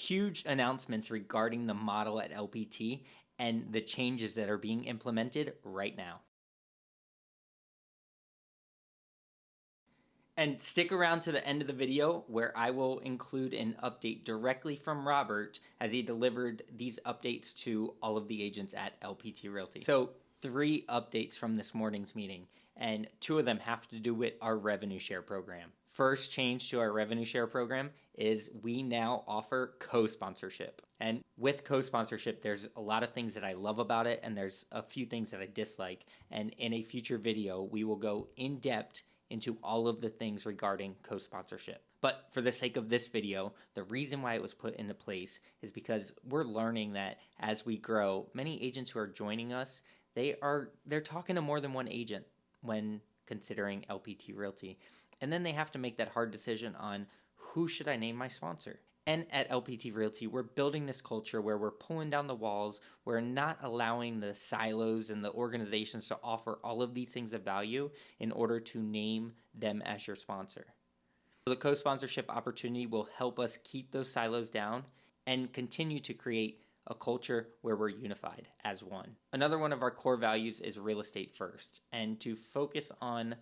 huge announcements regarding the model at LPT and the changes that are being implemented right now. And stick around to the end of the video where I will include an update directly from Robert as he delivered these updates to all of the agents at LPT Realty. So 3 updates from this morning's meeting, and 2 of them have to do with our revenue share program. First change to our revenue share program is we now offer co-sponsorship. And with co-sponsorship, there's a lot of things that I love about it, and there's a few things that I dislike. And in a future video, we will go in depth into all of the things regarding co-sponsorship. But for the sake of this video, the reason why it was put into place is because we're learning that as we grow, many agents who are joining us, they're talking to more than one agent when considering LPT Realty. And then they have to make that hard decision on who should I name my sponsor. And at LPT Realty, we're building this culture where we're pulling down the walls. We're not allowing the silos and the organizations to offer all of these things of value in order to name them as your sponsor. The co-sponsorship opportunity will help us keep those silos down and continue to create a culture where we're unified as one. Another one of our core values is real estate first, and to focus on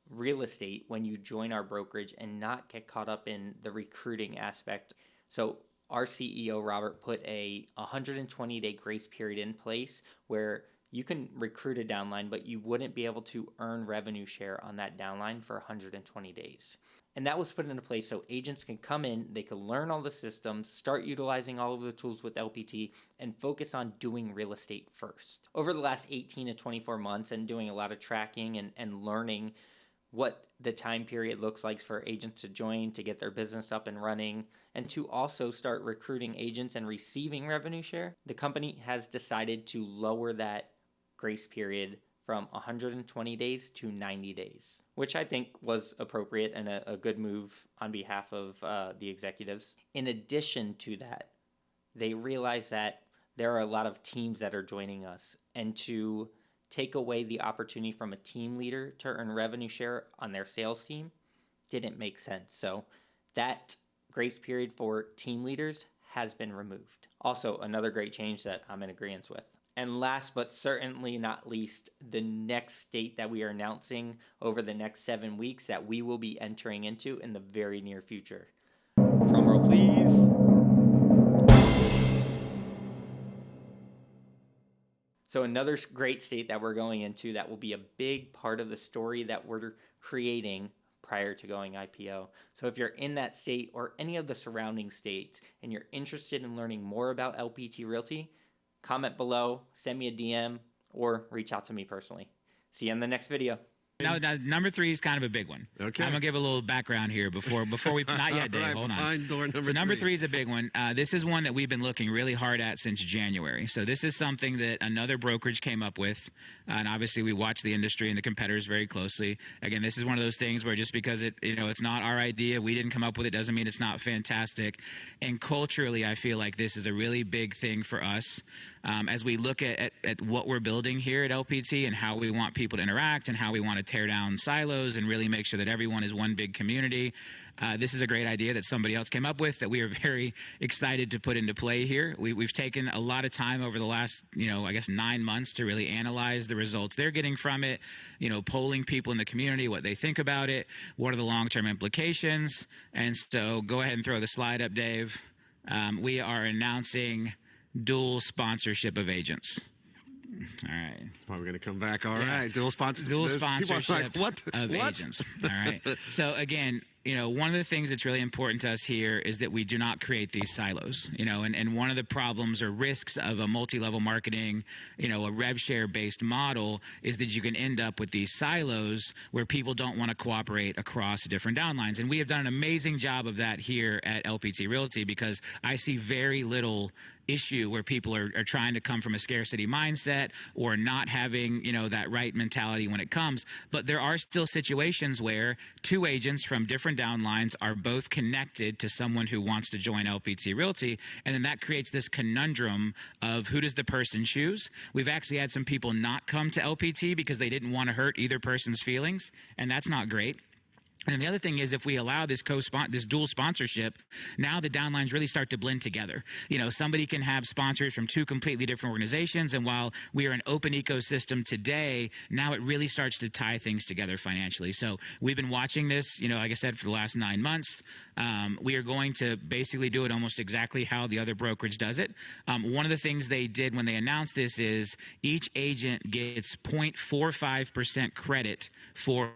real estate when you join our brokerage and not get caught up in the recruiting aspect. So our CEO, Robert, put a 120-day grace period in place where you can recruit a downline, but you wouldn't be able to earn revenue share on that downline for 120 days. And that was put into place so agents can come in, they can learn all the systems, start utilizing all of the tools with LPT, and focus on doing real estate first. Over the last 18 to 24 months and doing a lot of tracking and learning what the time period looks like for agents to join, to get their business up and running, and to also start recruiting agents and receiving revenue share, the company has decided to lower that grace period from 120 days to 90 days, which I think was appropriate and a good move on behalf of the executives. In addition to that, they realize that there are a lot of teams that are joining us, and to take away the opportunity from a team leader to earn revenue share on their sales team didn't make sense. So that grace period for team leaders has been removed. Also, another great change that I'm in agreement with. And last but certainly not least, the next state that we are announcing over the next 7 weeks that we will be entering into in the very near future. Drum roll, please. So another great state that we're going into that will be a big part of the story that we're creating prior to going IPO. So if you're in that state or any of the surrounding states and you're interested in learning more about LPT Realty, comment below, send me a DM, or reach out to me personally. See you in the next video. Now, number 3 is kind of a big one. Okay. I'm going to give a little background here before we, not yet, Dave, hold on. So number 3 is a big one. This is one that we've been looking really hard at since January. So this is something that another brokerage came up with, and obviously we watch the industry and the competitors very closely. Again, this is one of those things where just because it's not our idea, we didn't come up with it, doesn't mean it's not fantastic. And culturally, I feel like this is a really big thing for us. As we look at what we're building here at LPT and how we want people to interact and how we want to tear down silos and really make sure that everyone is one big community, this is a great idea that somebody else came up with that we are very excited to put into play here. We've taken a lot of time over the last, 9 months to really analyze the results they're getting from it, polling people in the community, what they think about it, what are the long-term implications. And so go ahead and throw the slide up, Dave. We are announcing dual sponsorship of agents. All right. Probably going to come back. All right. Dual sponsorship of agents. All right. So again, one of the things that's really important to us here is that we do not create these silos, and one of the problems or risks of a multi-level marketing, a rev share based model is that you can end up with these silos where people don't want to cooperate across different downlines. And we have done an amazing job of that here at LPT Realty because I see very little issue where people are trying to come from a scarcity mindset or not having, that right mentality when it comes. But there are still situations where 2 agents from different downlines are both connected to someone who wants to join LPT Realty. And then that creates this conundrum of who does the person choose? We've actually had some people not come to LPT because they didn't want to hurt either person's feelings, and that's not great. And the other thing is, if we allow this this dual sponsorship, now the downlines really start to blend together. You know, somebody can have sponsors from two completely different organizations, and while we are an open ecosystem today, now it really starts to tie things together financially. So we've been watching this, you know, like I said, for the last 9 months. We are going to basically do it almost exactly how the other brokerage does it. One of the things they did when they announced this is each agent gets 0.45% credit for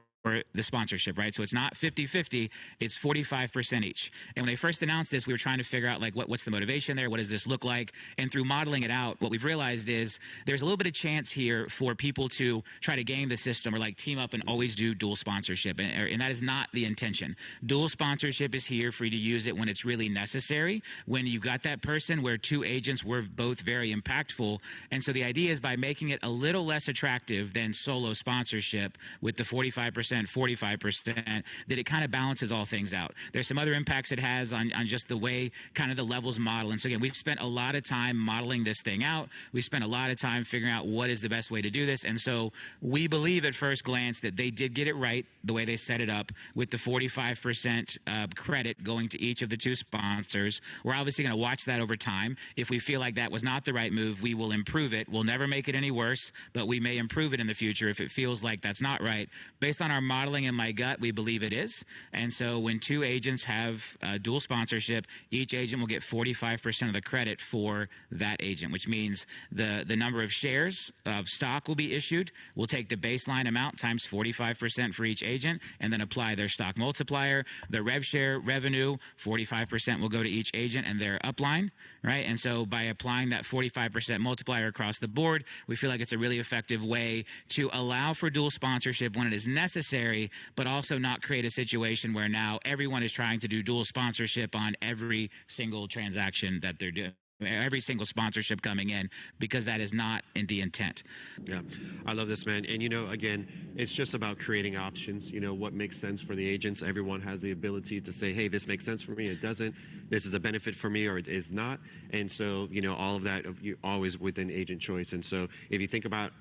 the sponsorship, right? So it's not 50-50, it's 45% each. And when they first announced this, we were trying to figure out like what's the motivation there? What does this look like? And through modeling it out, what we've realized is there's a little bit of chance here for people to try to game the system or like team up and always do dual sponsorship. And that is not the intention. Dual sponsorship is here for you to use it when it's really necessary, when you got that person where two agents were both very impactful. And so the idea is by making it a little less attractive than solo sponsorship with the 45%, 45%, that it kind of balances all things out. There's some other impacts it has on just the way kind of the levels model. And so again, we've spent a lot of time modeling this thing out. We spent a lot of time figuring out what is the best way to do this. And so we believe at first glance that they did get it right the way they set it up with the 45% credit going to each of the two sponsors. We're obviously going to watch that over time. If we feel like that was not the right move, we will improve it. We'll never make it any worse, but we may improve it in the future if it feels like that's not right. Based on our modeling and my gut, we believe it is. And so when two agents have dual sponsorship, each agent will get 45% of the credit for that agent, which means the number of shares of stock will be issued. We'll take the baseline amount times 45% for each agent and then apply their stock multiplier. The rev share revenue, 45% will go to each agent and their upline, right? And so by applying that 45% multiplier across the board, we feel like it's a really effective way to allow for dual sponsorship when it is necessary, but also not create a situation where now everyone is trying to do dual sponsorship on every single transaction that they're doing, every single sponsorship coming in, because that is not in the intent. Yeah, I love this, man. And, you know, again, it's just about creating options. You know, what makes sense for the agents. Everyone has the ability to say, hey, this makes sense for me, it doesn't. This is a benefit for me, or it is not. And so, you know, all of that, you always within agent choice. And so if you think about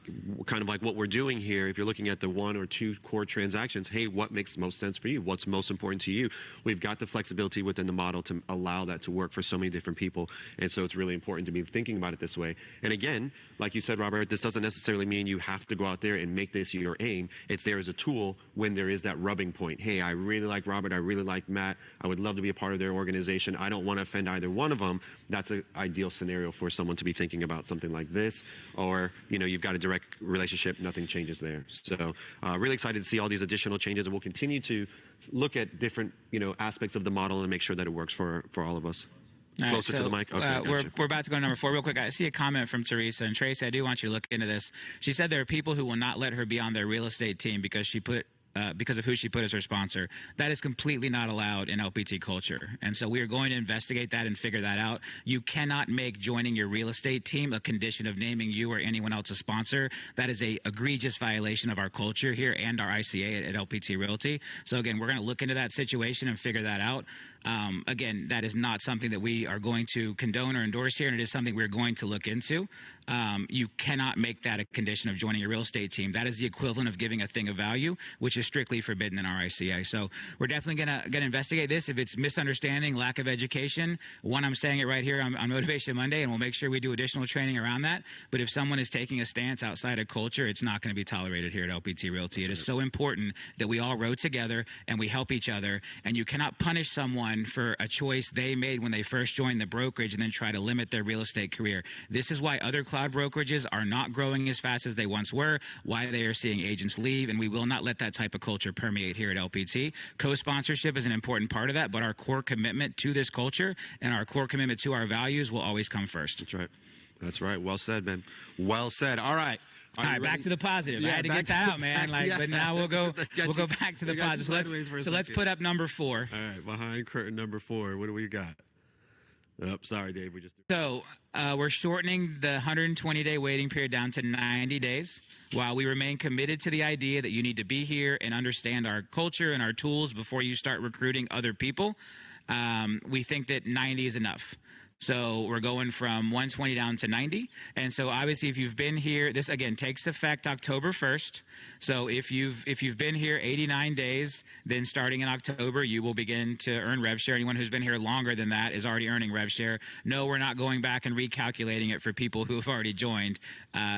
kind of like what we're doing here, if you're looking at the one or two core transactions, hey, what makes most sense for you? What's most important to you? We've got the flexibility within the model to allow that to work for so many different people. And so it's really important to be thinking about it this way. And again, like you said, Robert, this doesn't necessarily mean you have to go out there and make this your aim. It's there as a tool when there is that rubbing point. Hey, I really like Robert. I really like Matt. I would love to be a part of their organization. I don't want to offend either one of them. That's an ideal scenario for someone to be thinking about something like this. Or, you know, you've got a direct relationship, nothing changes there. So really excited to see all these additional changes, and we'll continue to look at different, you know, aspects of the model and make sure that it works for all of us. Right, Closer to the mic. Okay, we're about to go to number 4 real quick. I see a comment from Teresa, and Tracy, I do want you to look into this. She said there are people who will not let her be on their real estate team because because of who she put as her sponsor. That is completely not allowed in LPT culture. And so we are going to investigate that and figure that out. You cannot make joining your real estate team a condition of naming you or anyone else a sponsor. That is a egregious violation of our culture here and our ICA at LPT Realty. So again, we're going to look into that situation and figure that out. Again, that is not something that we are going to condone or endorse here, and it is something we're going to look into. You cannot make that a condition of joining a real estate team. That is the equivalent of giving a thing of value, which is strictly forbidden in our ICA. So we're definitely going to investigate this. If it's misunderstanding, lack of education, I'm saying it right here on Motivation Monday, and we'll make sure we do additional training around that. But if someone is taking a stance outside of culture, it's not going to be tolerated here at LPT Realty. It is so important that we all row together and we help each other, and you cannot punish someone for a choice they made when they first joined the brokerage and then try to limit their real estate career. This is why other cloud brokerages are not growing as fast as they once were, why they are seeing agents leave, and we will not let that type of culture permeate here at LPT. Co-sponsorship is an important part of that, but our core commitment to this culture and our core commitment to our values will always come first. That's right. That's right. Well said, man. Well said. All right. All right, back to the positive. Yeah, I had to get that out, man. But now we'll go back to the positive. So let's put up number 4. All right, behind curtain number 4. What do we got? Oh, sorry, Dave. So we're shortening the 120-day waiting period down to 90 days, while we remain committed to the idea that you need to be here and understand our culture and our tools before you start recruiting other people. We think that 90 is enough. So we're going from 120 down to 90. And so obviously if you've been here, this again takes effect October 1st. So if you've been here 89 days, then starting in October, you will begin to earn rev share. Anyone who's been here longer than that is already earning rev share. No, we're not going back and recalculating it for people who have already joined.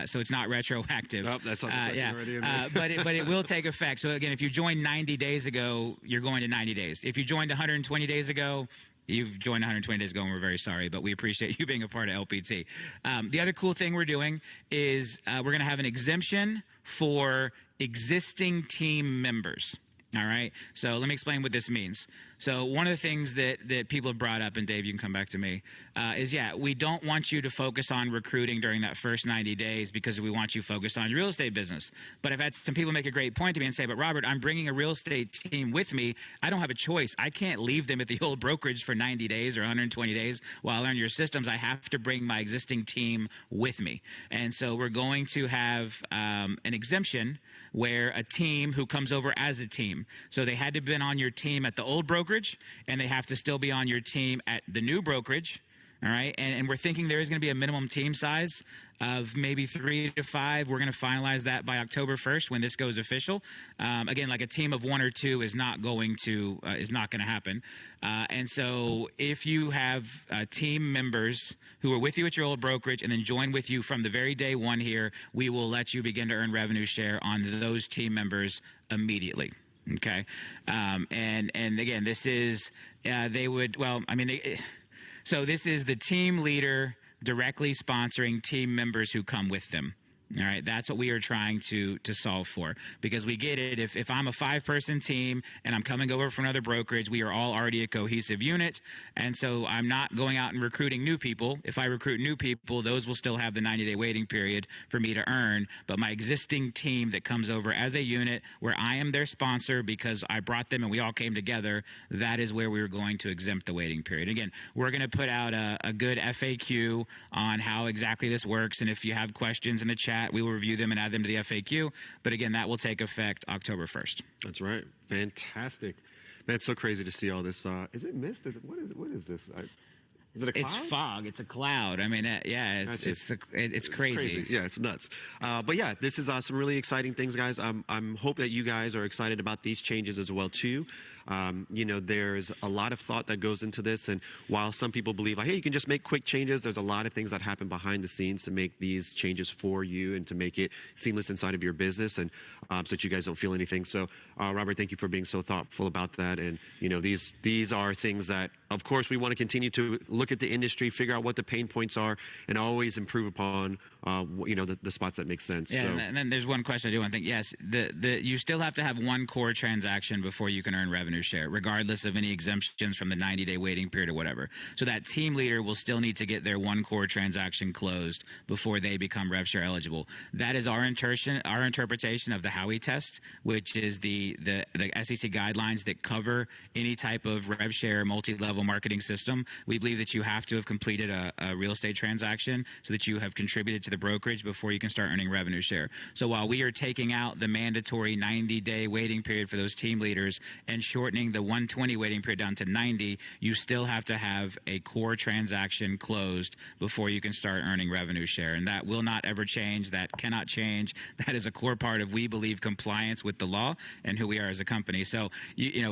So it's not retroactive. Oh, that's not the question already in there. But it will take effect. So again, if you joined 90 days ago, you're going to 90 days. If you joined 120 days ago, you've joined 120 days ago, and we're very sorry, but we appreciate you being a part of LPT. The other cool thing we're doing is we're going to have an exemption for existing team members. All right. So let me explain what this means. So one of the things that people have brought up, and Dave, you can come back to me, is we don't want you to focus on recruiting during that first 90 days because we want you focused on your real estate business. But I've had some people make a great point to me and say, but Robert, I'm bringing a real estate team with me. I don't have a choice. I can't leave them at the old brokerage for 90 days or 120 days while I learn your systems. I have to bring my existing team with me. And so we're going to have an exemption where a team who comes over as a team. So they had to have been on your team at the old brokerage, and they have to still be on your team at the new brokerage. All right. And we're thinking there is going to be a minimum team size of maybe 3 to 5. We're going to finalize that by October 1st when this goes official. Again, like a team of 1 or 2 is not going to happen. And so if you have team members who are with you at your old brokerage and then join with you from the very day one here, we will let you begin to earn revenue share on those team members immediately. Okay. And again, this is, so this is the team leader directly sponsoring team members who come with them. All right, that's what we are trying to solve for, because we get it. If I'm a 5-person team and I'm coming over from another brokerage, we are all already a cohesive unit, and so I'm not going out and recruiting new people. If I recruit new people, those will still have the 90-day waiting period for me to earn. But my existing team that comes over as a unit, where I am their sponsor because I brought them and we all came together, that is where we are going to exempt the waiting period. Again, we're going to put out a good FAQ on how exactly this works, and if you have questions in the chat, we will review them and add them to the FAQ. But again, that will take effect October 1st. That's right. Fantastic. Man, it's so crazy to see all this. Is it mist? What is this? Is it a cloud? It's fog. It's a cloud. I mean, it's crazy. Yeah, it's nuts. But yeah, this is some really exciting things, guys. I'm hope that you guys are excited about these changes as well too. There's a lot of thought that goes into this, and while some people believe like, hey, you can just make quick changes, there's a lot of things that happen behind the scenes to make these changes for you and to make it seamless inside of your business, and so that you guys don't feel anything. So Robert, thank you for being so thoughtful about that. And these are things that, of course, we want to continue to look at the industry, figure out what the pain points are, and always improve upon the spots that make sense. Yeah, and then there's one question I do want to think. Yes, you still have to have one core transaction before you can earn revenue share, regardless of any exemptions from the 90-day waiting period or whatever. So that team leader will still need to get their one core transaction closed before they become rev share eligible. That is our interpretation of the Howey test, which is the SEC guidelines that cover any type of rev share multi-level marketing system. We believe that you have to have completed a real estate transaction so that you have contributed to the brokerage before you can start earning revenue share. So while we are taking out the mandatory 90-day waiting period for those team leaders and shortening the 120 waiting period down to 90, you still have to have a core transaction closed before you can start earning revenue share. And that will not ever change. That cannot change. That is a core part of, we believe, compliance with the law and who we are as a company. So,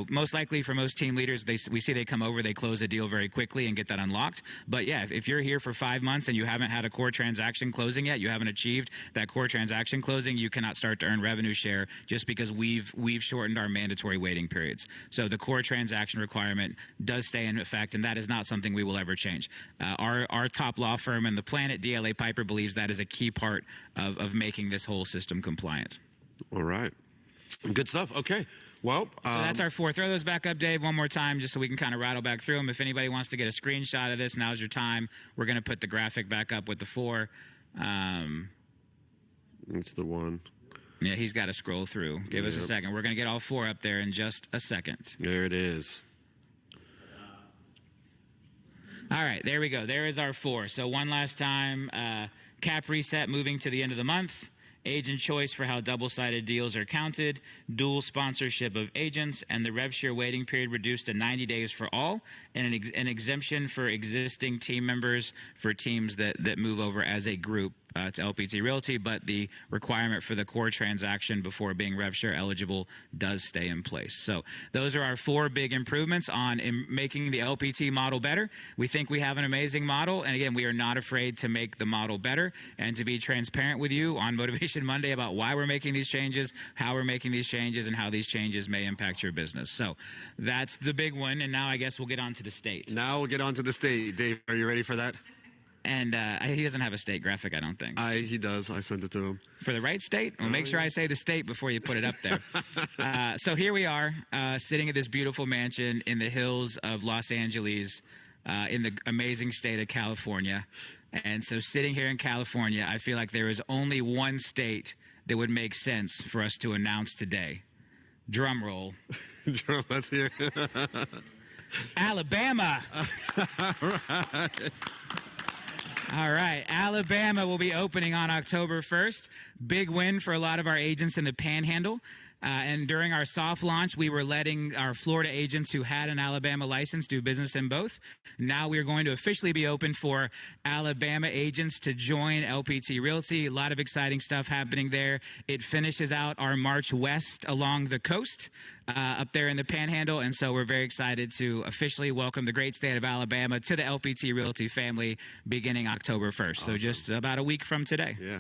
most likely for most team leaders, we see they come over, they close a deal very quickly and get that unlocked. But yeah, if you're here for 5 months and you haven't had a core transaction closing yet, you haven't achieved that core transaction closing, you cannot start to earn revenue share just because we've shortened our mandatory waiting periods. So the core transaction requirement does stay in effect, and that is not something we will ever change. Our top law firm in the planet, DLA Piper, believes that is a key part of making this whole system compliant. All right. Good stuff. Okay. Well, so that's our 4. Throw those back up, Dave, one more time, just so we can kind of rattle back through them. If anybody wants to get a screenshot of this, now's your time. We're going to put the graphic back up with the 4. It's the one. Yeah, he's got to scroll through. Give us a second. We're going to get all 4 up there in just a second. There it is. All right, there we go. There is our 4. So one last time, cap reset moving to the end of the month. agent choice for how double-sided deals are counted, dual sponsorship of agents, and the rev share waiting period reduced to 90 days for all, and an exemption for existing team members for teams that move over as a group to LPT Realty, but the requirement for the core transaction before being rev share eligible does stay in place. So those are our 4 big improvements on making the LPT model better. We think we have an amazing model, and again, we are not afraid to make the model better and to be transparent with you on Motivation Monday about why we're making these changes, how we're making these changes, and how these changes may impact your business. So that's the big one, and now I guess we'll get on to the state. Now we'll get on to the state. Dave, are you ready for that? And he doesn't have a state graphic, I don't think. He does. I sent it to him. For the right state? Well, make sure I say the state before you put it up there. So here we are, sitting at this beautiful mansion in the hills of Los Angeles, in the amazing state of California. And so sitting here in California, I feel like there is only one state that would make sense for us to announce today. Drum roll. Drum, let's hear. Alabama. All right. Alabama will be opening on October 1st. Big win for a lot of our agents in the Panhandle. And during our soft launch, we were letting our Florida agents who had an Alabama license do business in both. Now we are going to officially be open for Alabama agents to join LPT Realty. A lot of exciting stuff happening there. It finishes out our march west along the coast. Up there in the Panhandle, and so we're very excited to officially welcome the great state of Alabama to the LPT Realty family beginning October 1st. Awesome. So just about a week from today. Yeah.